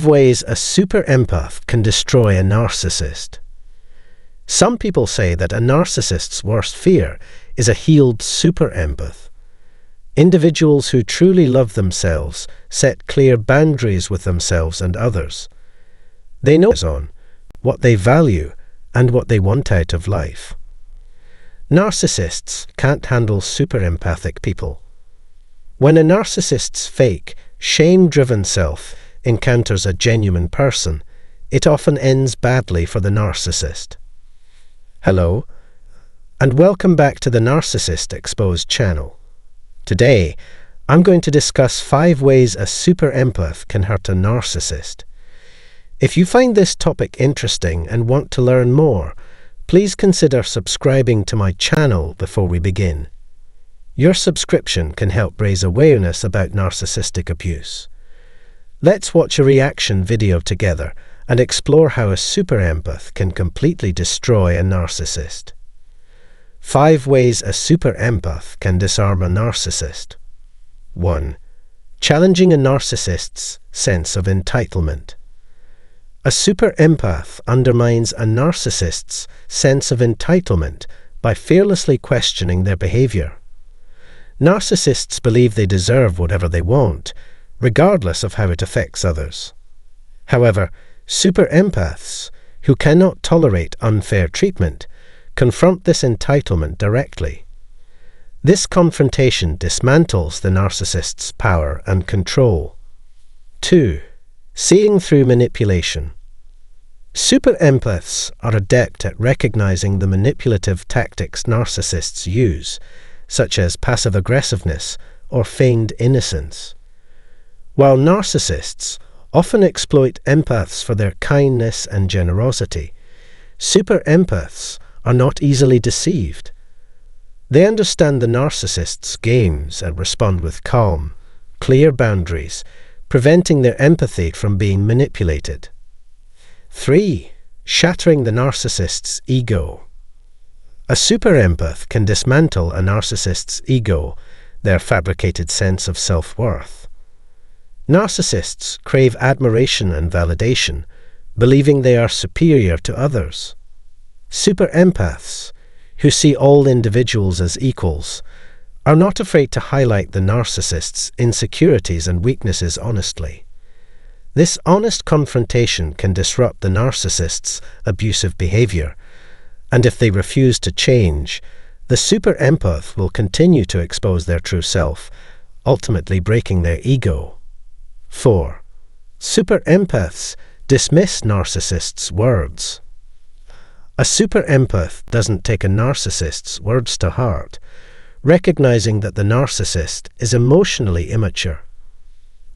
5 ways a super-empath can destroy a narcissist. Some people say that a narcissist's worst fear is a healed super-empath. Individuals who truly love themselves set clear boundaries with themselves and others. They know what they value and what they want out of life. Narcissists can't handle super-empathic people. When a narcissist's fake, shame-driven self encounters a genuine person, it often ends badly for the narcissist. Hello, and welcome back to the Narcissist Exposed channel. Today, I'm going to discuss 5 ways a super-empath can hurt a narcissist. If you find this topic interesting and want to learn more, please consider subscribing to my channel before we begin. Your subscription can help raise awareness about narcissistic abuse. Let's watch a reaction video together and explore how a super-empath can completely destroy a narcissist. 5 ways a super-empath can disarm a narcissist. 1. Challenging a narcissist's sense of entitlement. A super-empath undermines a narcissist's sense of entitlement by fearlessly questioning their behavior. Narcissists believe they deserve whatever they want, regardless of how it affects others. However, super-empaths, who cannot tolerate unfair treatment, confront this entitlement directly. This confrontation dismantles the narcissist's power and control. 2. Seeing through manipulation. Super-empaths are adept at recognizing the manipulative tactics narcissists use, such as passive-aggressiveness or feigned innocence. While narcissists often exploit empaths for their kindness and generosity, super-empaths are not easily deceived. They understand the narcissist's games and respond with calm, clear boundaries, preventing their empathy from being manipulated. 3. Shattering the narcissist's ego. A super-empath can dismantle a narcissist's ego, their fabricated sense of self-worth. Narcissists crave admiration and validation, believing they are superior to others. Super-empaths, who see all individuals as equals, are not afraid to highlight the narcissist's insecurities and weaknesses honestly. This honest confrontation can disrupt the narcissist's abusive behavior, and if they refuse to change, the super-empath will continue to expose their true self, ultimately breaking their ego. 4. Super-empaths dismiss narcissists' words. A super-empath doesn't take a narcissist's words to heart, recognizing that the narcissist is emotionally immature.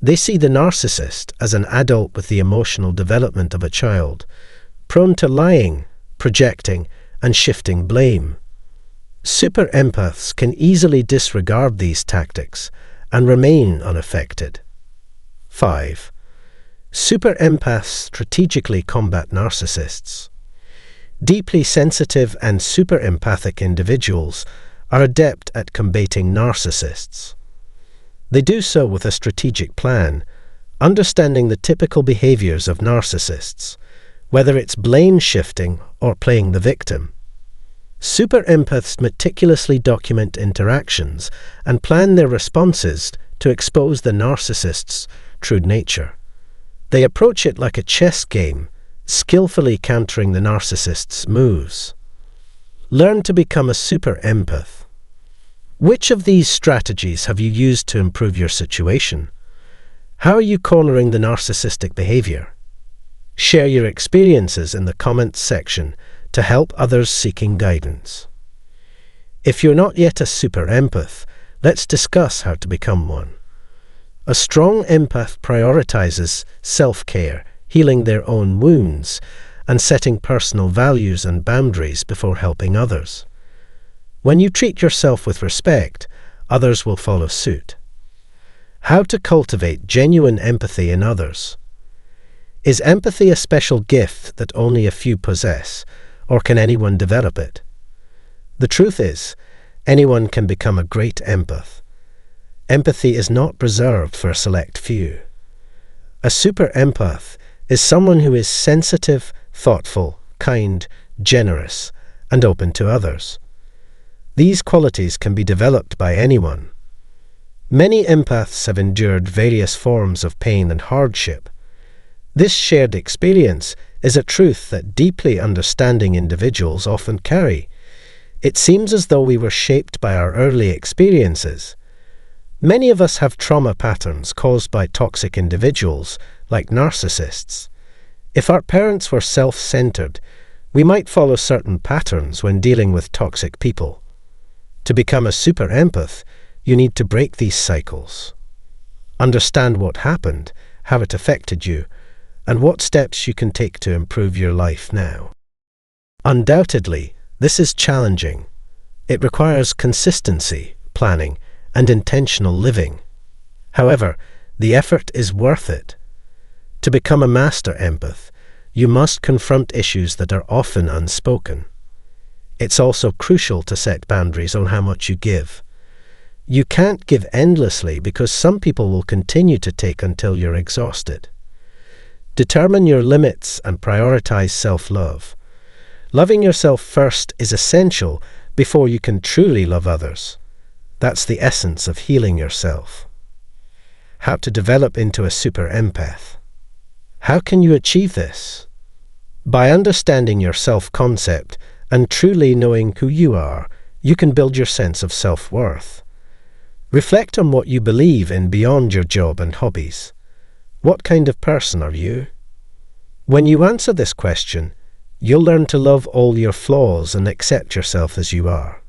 They see the narcissist as an adult with the emotional development of a child, prone to lying, projecting, and shifting blame. Super-empaths can easily disregard these tactics and remain unaffected. 5. Super-empaths strategically combat narcissists. Deeply sensitive and super-empathic individuals are adept at combating narcissists. They do so with a strategic plan, understanding the typical behaviors of narcissists, whether it's blame shifting or playing the victim. Super-empaths meticulously document interactions and plan their responses to expose the narcissist's true nature. They approach it like a chess game, skillfully countering the narcissist's moves. Learn to become a super-empath. Which of these strategies have you used to improve your situation? How are you cornering the narcissistic behavior? Share your experiences in the comments section to help others seeking guidance. If you're not yet a super-empath, let's discuss how to become one. A strong empath prioritizes self-care, healing their own wounds, and setting personal values and boundaries before helping others. When you treat yourself with respect, others will follow suit. How to cultivate genuine empathy in others. Is empathy a special gift that only a few possess, or can anyone develop it? The truth is, anyone can become a great empath. Empathy is not reserved for a select few. A A super-empath is someone who is sensitive, thoughtful, kind, generous, and open to others. These qualities can be developed by anyone. Many empaths have endured various forms of pain and hardship. This shared experience is a truth that deeply understanding individuals often carry. It seems as though we were shaped by our early experiences. Many of us have trauma patterns caused by toxic individuals, like narcissists. If our parents were self-centered, we might follow certain patterns when dealing with toxic people. To become a super-empath, you need to break these cycles. Understand what happened, how it affected you, and what steps you can take to improve your life now. Undoubtedly, this is challenging. It requires consistency, planning, and intentional living. However, the effort is worth it. To become a master empath, you must confront issues that are often unspoken. It's also crucial to set boundaries on how much you give. You can't give endlessly because some people will continue to take until you're exhausted. Determine your limits and prioritize self-love. Loving yourself first is essential before you can truly love others. That's the essence of healing yourself. How to develop into a super-empath. How can you achieve this? By understanding your self-concept and truly knowing who you are, you can build your sense of self-worth. Reflect on what you believe in beyond your job and hobbies. What kind of person are you? When you answer this question, you'll learn to love all your flaws and accept yourself as you are.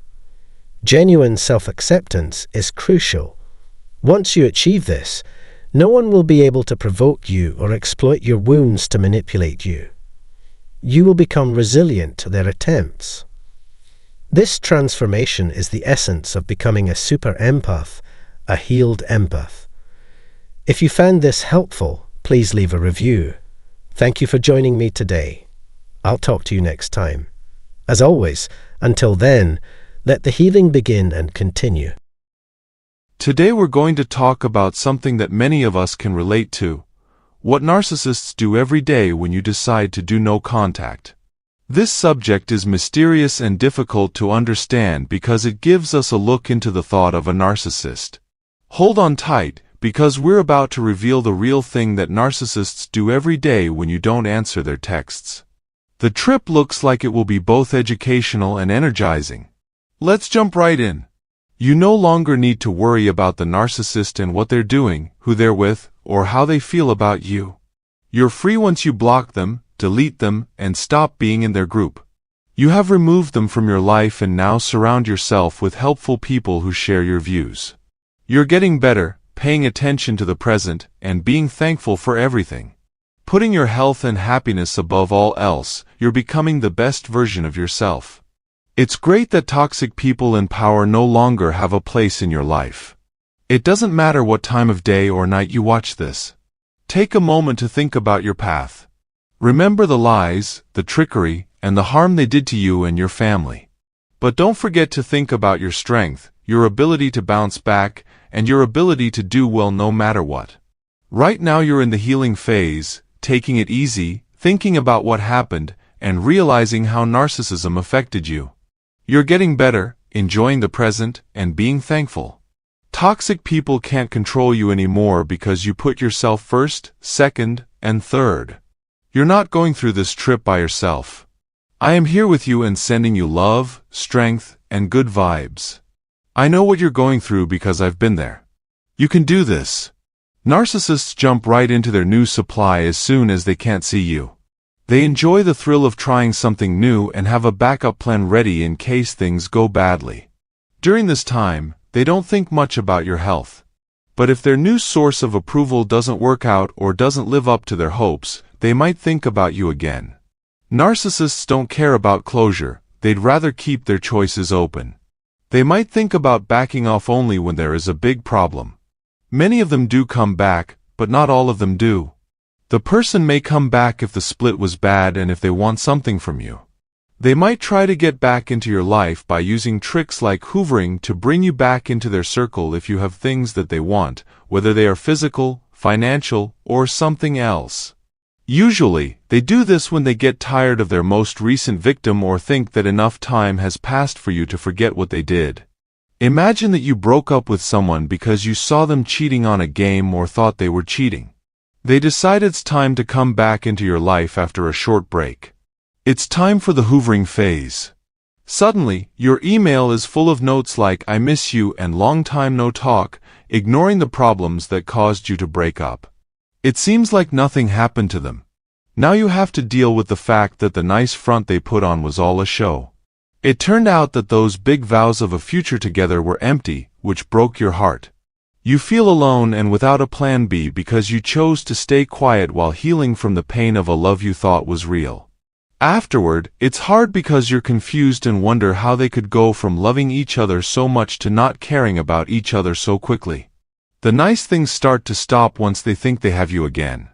Genuine self-acceptance is crucial. Once you achieve this, no one will be able to provoke you or exploit your wounds to manipulate you. You will become resilient to their attempts. This transformation is the essence of becoming a super-empath, a healed empath. If you found this helpful, please leave a review. Thank you for joining me today. I'll talk to you next time. As always, until then, let the healing begin and continue. Today we're going to talk about something that many of us can relate to. What narcissists do every day when you decide to do no contact. This subject is mysterious and difficult to understand because it gives us a look into the thought of a narcissist. Hold on tight, because we're about to reveal the real thing that narcissists do every day when you don't answer their texts. The trip looks like it will be both educational and energizing. Let's jump right in. You no longer need to worry about the narcissist and what they're doing, who they're with, or how they feel about you. You're free once you block them, delete them, and stop being in their group. You have removed them from your life and now surround yourself with helpful people who share your views. You're getting better, paying attention to the present, and being thankful for everything. Putting your health and happiness above all else, you're becoming the best version of yourself. It's great that toxic people in power no longer have a place in your life. It doesn't matter what time of day or night you watch this. Take a moment to think about your path. Remember the lies, the trickery, and the harm they did to you and your family. But don't forget to think about your strength, your ability to bounce back, and your ability to do well no matter what. Right now you're in the healing phase, taking it easy, thinking about what happened, and realizing how narcissism affected you. You're getting better, enjoying the present, and being thankful. Toxic people can't control you anymore because you put yourself first, second, and third. You're not going through this trip by yourself. I am here with you and sending you love, strength, and good vibes. I know what you're going through because I've been there. You can do this. Narcissists jump right into their new supply as soon as they can't see you. They enjoy the thrill of trying something new and have a backup plan ready in case things go badly. During this time, they don't think much about your health. But if their new source of approval doesn't work out or doesn't live up to their hopes, they might think about you again. Narcissists don't care about closure, they'd rather keep their choices open. They might think about backing off only when there is a big problem. Many of them do come back, but not all of them do. The person may come back if the split was bad and if they want something from you. They might try to get back into your life by using tricks like hoovering to bring you back into their circle if you have things that they want, whether they are physical, financial, or something else. Usually, they do this when they get tired of their most recent victim or think that enough time has passed for you to forget what they did. Imagine that you broke up with someone because you saw them cheating on a game or thought they were cheating. They decide it's time to come back into your life after a short break. It's time for the hoovering phase. Suddenly, your email is full of notes like "I miss you" and "long time no talk," ignoring the problems that caused you to break up. It seems like nothing happened to them. Now you have to deal with the fact that the nice front they put on was all a show. It turned out that those big vows of a future together were empty, which broke your heart. You feel alone and without a plan B because you chose to stay quiet while healing from the pain of a love you thought was real. Afterward, it's hard because you're confused and wonder how they could go from loving each other so much to not caring about each other so quickly. The nice things start to stop once they think they have you again.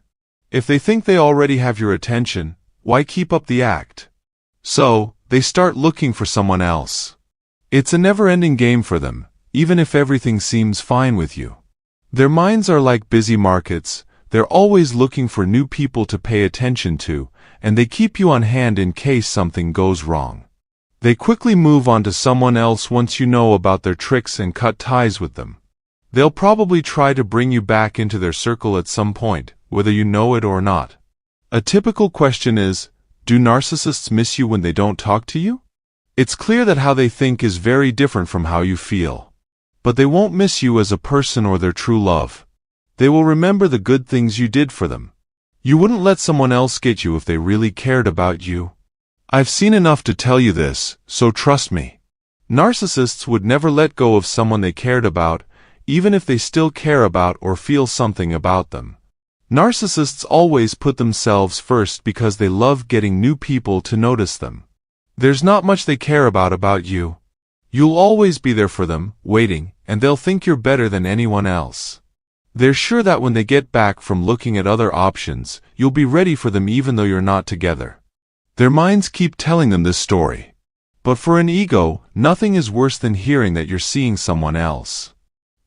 If they think they already have your attention, why keep up the act? So, they start looking for someone else. It's a never-ending game for them, even if everything seems fine with you. Their minds are like busy markets. They're always looking for new people to pay attention to, and they keep you on hand in case something goes wrong. They quickly move on to someone else once you know about their tricks and cut ties with them. They'll probably try to bring you back into their circle at some point, whether you know it or not. A typical question is, do narcissists miss you when they don't talk to you? It's clear that how they think is very different from how you feel. But they won't miss you as a person or their true love. They will remember the good things you did for them. You wouldn't let someone else get you if they really cared about you. I've seen enough to tell you this, so trust me. Narcissists would never let go of someone they cared about, even if they still care about or feel something about them. Narcissists always put themselves first because they love getting new people to notice them. There's not much they care about you. You'll always be there for them, waiting, and they'll think you're better than anyone else. They're sure that when they get back from looking at other options, you'll be ready for them even though you're not together. Their minds keep telling them this story. But for an ego, nothing is worse than hearing that you're seeing someone else.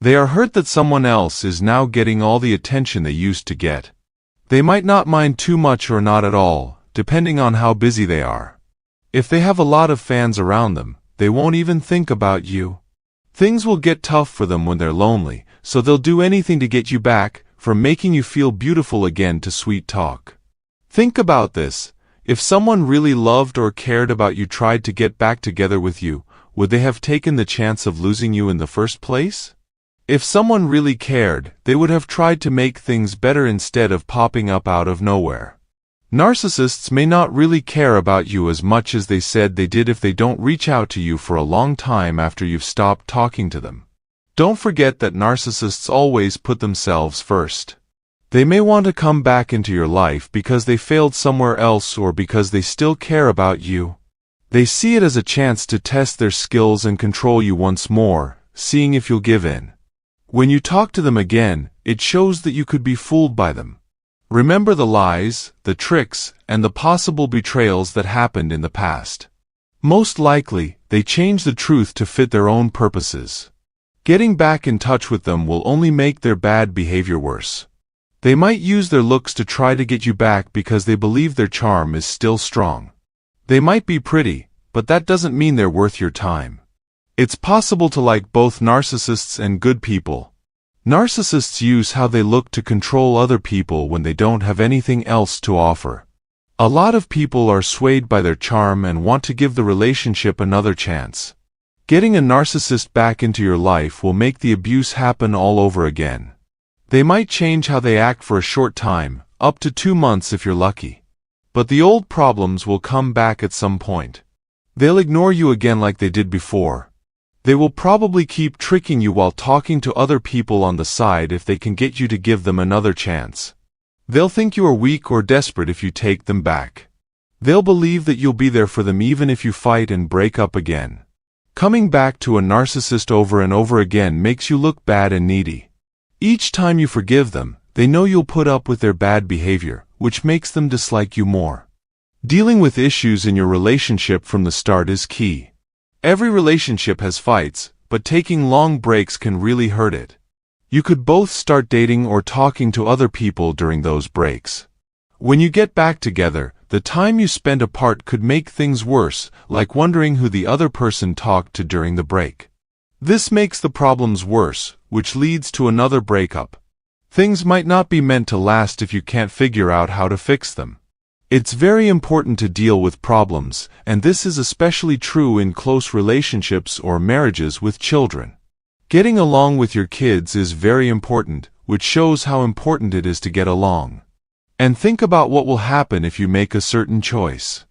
They are hurt that someone else is now getting all the attention they used to get. They might not mind too much or not at all, depending on how busy they are. If they have a lot of fans around them, they won't even think about you. Things will get tough for them when they're lonely, so they'll do anything to get you back, from making you feel beautiful again to sweet talk. Think about this. If someone really loved or cared about you tried to get back together with you, would they have taken the chance of losing you in the first place? If someone really cared, they would have tried to make things better instead of popping up out of nowhere. Narcissists may not really care about you as much as they said they did if they don't reach out to you for a long time after you've stopped talking to them. Don't forget that narcissists always put themselves first. They may want to come back into your life because they failed somewhere else or because they still care about you. They see it as a chance to test their skills and control you once more, seeing if you'll give in. When you talk to them again, it shows that you could be fooled by them. Remember the lies, the tricks, and the possible betrayals that happened in the past. Most likely, they change the truth to fit their own purposes. Getting back in touch with them will only make their bad behavior worse. They might use their looks to try to get you back because they believe their charm is still strong. They might be pretty, but that doesn't mean they're worth your time. It's possible to like both narcissists and good people. Narcissists use how they look to control other people when they don't have anything else to offer. A lot of people are swayed by their charm and want to give the relationship another chance. Getting a narcissist back into your life will make the abuse happen all over again. They might change how they act for a short time, up to 2 months if you're lucky. But the old problems will come back at some point. They'll ignore you again like they did before. They will probably keep tricking you while talking to other people on the side if they can get you to give them another chance. They'll think you are weak or desperate if you take them back. They'll believe that you'll be there for them even if you fight and break up again. Coming back to a narcissist over and over again makes you look bad and needy. Each time you forgive them, they know you'll put up with their bad behavior, which makes them dislike you more. Dealing with issues in your relationship from the start is key. Every relationship has fights, but taking long breaks can really hurt it. You could both start dating or talking to other people during those breaks. When you get back together, the time you spend apart could make things worse, like wondering who the other person talked to during the break. This makes the problems worse, which leads to another breakup. Things might not be meant to last if you can't figure out how to fix them. It's very important to deal with problems, and this is especially true in close relationships or marriages with children. Getting along with your kids is very important, which shows how important it is to get along. And think about what will happen if you make a certain choice.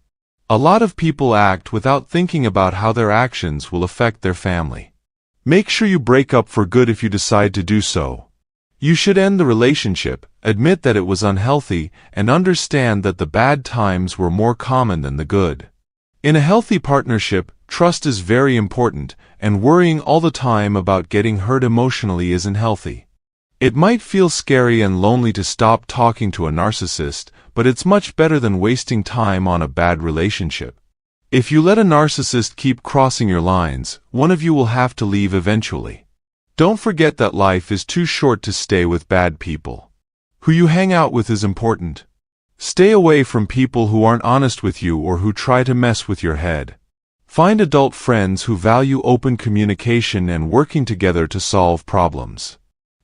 A lot of people act without thinking about how their actions will affect their family. Make sure you break up for good if you decide to do so. You should end the relationship, admit that it was unhealthy, and understand that the bad times were more common than the good. In a healthy partnership, trust is very important, and worrying all the time about getting hurt emotionally isn't healthy. It might feel scary and lonely to stop talking to a narcissist, but it's much better than wasting time on a bad relationship. If you let a narcissist keep crossing your lines, one of you will have to leave eventually. Don't forget that life is too short to stay with bad people. Who you hang out with is important. Stay away from people who aren't honest with you or who try to mess with your head. Find adult friends who value open communication and working together to solve problems.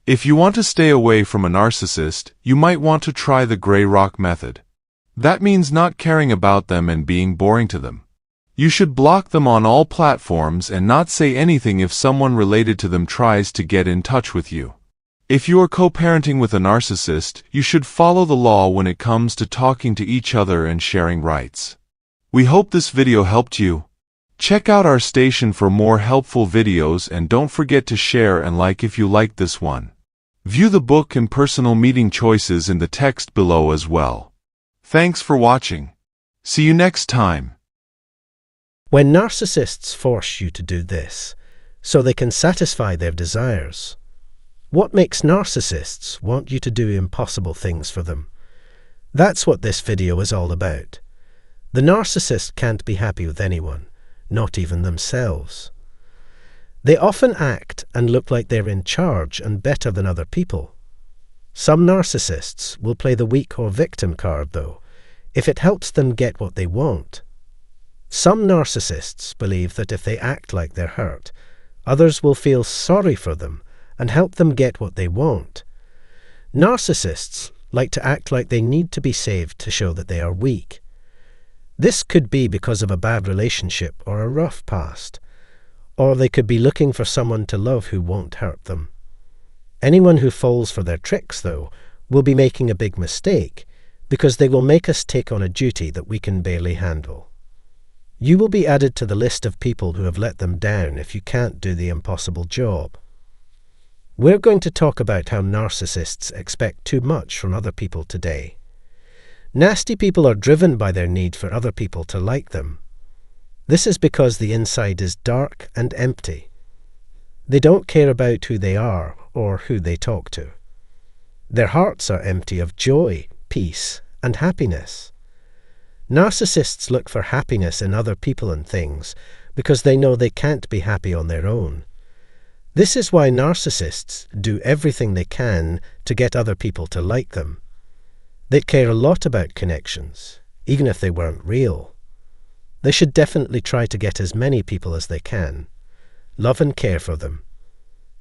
If you want to stay away from a narcissist, you might want to try the gray rock method. That means not caring about them and being boring to them. You should block them on all platforms and not say anything if someone related to them tries to get in touch with you. If you are co-parenting with a narcissist, you should follow the law when it comes to talking to each other and sharing rights. We hope this video helped you. Check out our station for more helpful videos and don't forget to share and like if you liked this one. View the book and personal meeting choices in the text below as well. Thanks for watching. See you next time. When narcissists force you to do this, so they can satisfy their desires, what makes narcissists want you to do impossible things for them? That's what this video is all about. The narcissist can't be happy with anyone, not even themselves. They often act and look like they're in charge and better than other people. Some narcissists will play the weak or victim card, though, if it helps them get what they want. Some narcissists believe that if they act like they're hurt, others will feel sorry for them and help them get what they want. Narcissists like to act like they need to be saved to show that they are weak. This could be because of a bad relationship or a rough past, or they could be looking for someone to love who won't hurt them. Anyone who falls for their tricks, though, will be making a big mistake, because they will make us take on a duty that we can barely handle. You will be added to the list of people who have let them down if you can't do the impossible job. We're going to talk about how narcissists expect too much from other people today. Nasty people are driven by their need for other people to like them. This is because the inside is dark and empty. They don't care about who they are or who they talk to. Their hearts are empty of joy, peace, and happiness. Narcissists look for happiness in other people and things because they know they can't be happy on their own. This is why narcissists do everything they can to get other people to like them. They care a lot about connections, even if they weren't real. They should definitely try to get as many people as they can. Love and care for them.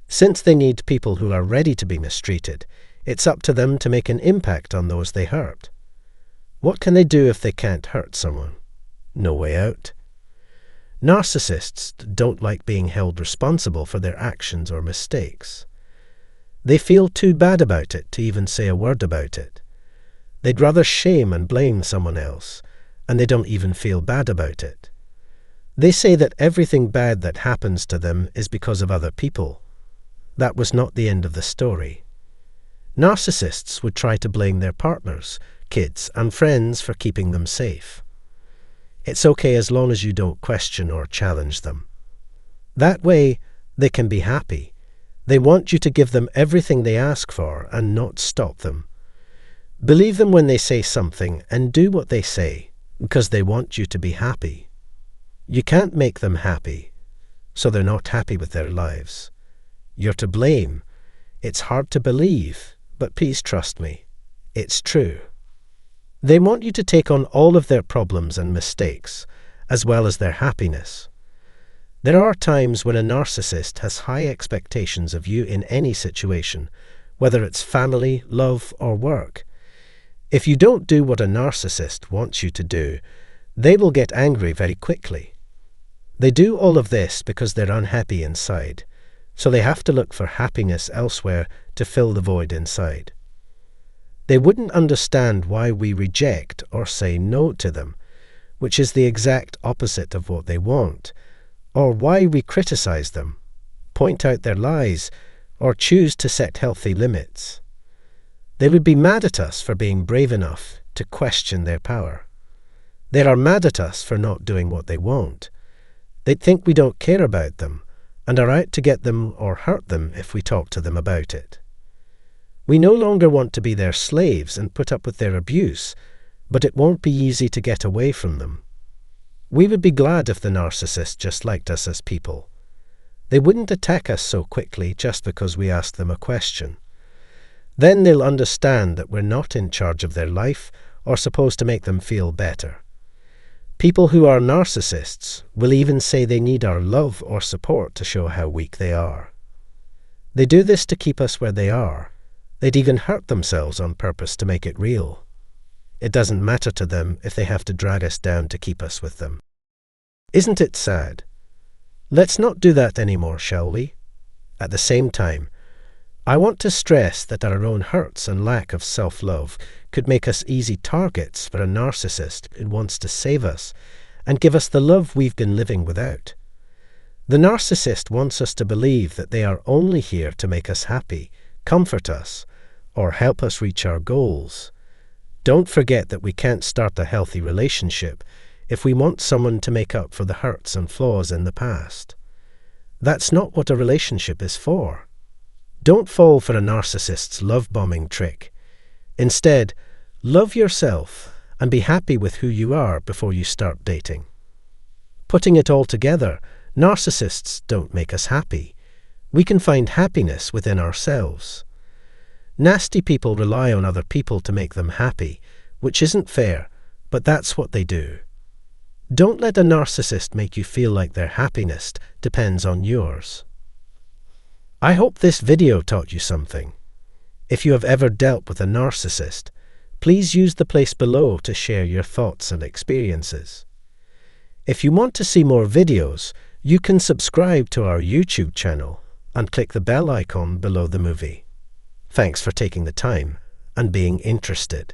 Since they need people who are ready to be mistreated, it's up to them to make an impact on those they hurt. What can they do if they can't hurt someone? No way out. Narcissists don't like being held responsible for their actions or mistakes. They feel too bad about it to even say a word about it. They'd rather shame and blame someone else, and they don't even feel bad about it. They say that everything bad that happens to them is because of other people. That was not the end of the story. Narcissists would try to blame their partners, kids, and friends for keeping them safe. It's okay as long as you don't question or challenge them. That way, they can be happy. They want you to give them everything they ask for and not stop them. Believe them when they say something and do what they say, because they want you to be happy. You can't make them happy, so they're not happy with their lives. You're to blame. It's hard to believe, but please trust me. It's true. They want you to take on all of their problems and mistakes, as well as their happiness. There are times when a narcissist has high expectations of you in any situation, whether it's family, love, or work. If you don't do what a narcissist wants you to do, they will get angry very quickly. They do all of this because they're unhappy inside, so they have to look for happiness elsewhere to fill the void inside. They wouldn't understand why we reject or say no to them, which is the exact opposite of what they want, or why we criticize them, point out their lies, or choose to set healthy limits. They would be mad at us for being brave enough to question their power. They are mad at us for not doing what they want. They'd think we don't care about them and are out to get them or hurt them if we talk to them about it. We no longer want to be their slaves and put up with their abuse, but it won't be easy to get away from them. We would be glad if the narcissist just liked us as people. They wouldn't attack us so quickly just because we ask them a question. Then they'll understand that we're not in charge of their life or supposed to make them feel better. People who are narcissists will even say they need our love or support to show how weak they are. They do this to keep us where they are. They'd even hurt themselves on purpose to make it real. It doesn't matter to them if they have to drag us down to keep us with them. Isn't it sad? Let's not do that anymore, shall we? At the same time, I want to stress that our own hurts and lack of self-love could make us easy targets for a narcissist who wants to save us and give us the love we've been living without. The narcissist wants us to believe that they are only here to make us happy, comfort us, or help us reach our goals. Don't forget that we can't start a healthy relationship if we want someone to make up for the hurts and flaws in the past. That's not what a relationship is for. Don't fall for a narcissist's love-bombing trick. Instead, love yourself and be happy with who you are before you start dating. Putting it all together, narcissists don't make us happy. We can find happiness within ourselves. Nasty people rely on other people to make them happy, which isn't fair, but that's what they do. Don't let a narcissist make you feel like their happiness depends on yours. I hope this video taught you something. If you have ever dealt with a narcissist, please use the place below to share your thoughts and experiences. If you want to see more videos, you can subscribe to our YouTube channel and click the bell icon below the movie. Thanks for taking the time and being interested.